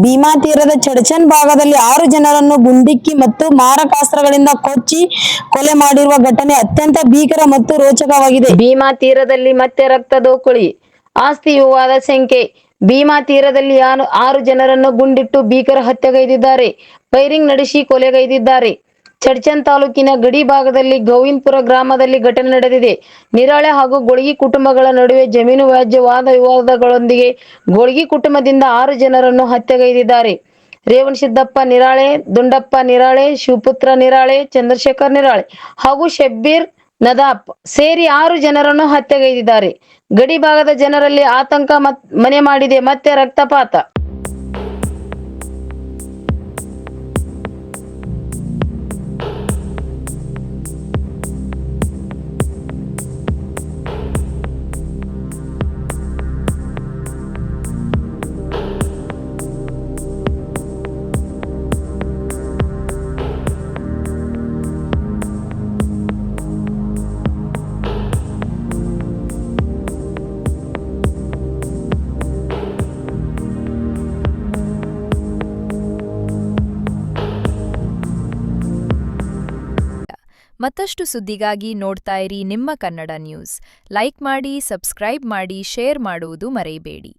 ಭೀಮಾ ತೀರದ ಚಡಚನ್ ಭಾಗದಲ್ಲಿ 6 ಜನರನ್ನು ಗುಂಡಿಕ್ಕಿ ಮತ್ತು ಮಾರಕಾಸ್ತ್ರಗಳಿಂದ ಕೊಚ್ಚಿ ಕೊಲೆ ಮಾಡಿರುವ ಘಟನೆ ಅತ್ಯಂತ ಭೀಕರ ಮತ್ತು ರೋಚಕವಾಗಿದೆ. ಭೀಮಾ ತೀರದಲ್ಲಿ ಮತ್ತೆ ರಕ್ತ ದೋಕುಳಿ, ಆಸ್ತಿ ವಿವಾದ ಶಂಕೆ. ಭೀಮಾ ತೀರದಲ್ಲಿ 6 ಜನರನ್ನು ಗುಂಡಿಟ್ಟು ಭೀಕರ ಹತ್ಯೆಗೈದಿದ್ದಾರೆ. ಫೈರಿಂಗ್ ನಡೆಸಿ ಕೊಲೆಗೈದಿದ್ದಾರೆ. ಚಡ್ಚನ್ ತಾಲೂಕಿನ ಗಡಿ ಭಾಗದಲ್ಲಿ ಗೋವಿಂದಪುರ ಗ್ರಾಮದಲ್ಲಿ ಘಟನೆ ನಡೆದಿದೆ. ನಿರಾಳೆ ಹಾಗೂ ಗೋಳ್ಗಿ ಕುಟುಂಬಗಳ ನಡುವೆ ಜಮೀನು ವ್ಯಾಜ್ಯ ವಾದ ವಿವಾದಗಳೊಂದಿಗೆ ಗೋಳ್ಗಿ ಕುಟುಂಬದಿಂದ 6 ಜನರನ್ನು ಹತ್ಯೆಗೈದಿದ್ದಾರೆ. ರೇವಣಸಿದ್ದಪ್ಪ ನಿರಾಳೆ, ದುಂಡಪ್ಪ ನಿರಾಳೆ, ಶಿವಪುತ್ರ ನಿರಾಳೆ, ಚಂದ್ರಶೇಖರ್ ನಿರಾಳೆ ಹಾಗೂ ಶಬ್ಬೀರ್ ನದಾಫ್ ಸೇರಿ 6 ಜನರನ್ನು ಹತ್ಯೆಗೈದಿದ್ದಾರೆ. ಗಡಿ ಭಾಗದ ಜನರಲ್ಲಿ ಆತಂಕ ಮನೆ ಮಾಡಿದೆ. ಮತ್ತೆ ರಕ್ತಪಾತ. ಮತ್ತಷ್ಟು ಸುದ್ದಿಗಾಗಿ ನೋಡ್ತಾ ಇರಿ ನಿಮ್ಮ ಕನ್ನಡ ನ್ಯೂಸ್. ಲೈಕ್ ಮಾಡಿ, ಸಬ್ಸ್ಕ್ರೈಬ್ ಮಾಡಿ, ಶೇರ್ ಮಾಡುವುದು ಮರೆಯಬೇಡಿ.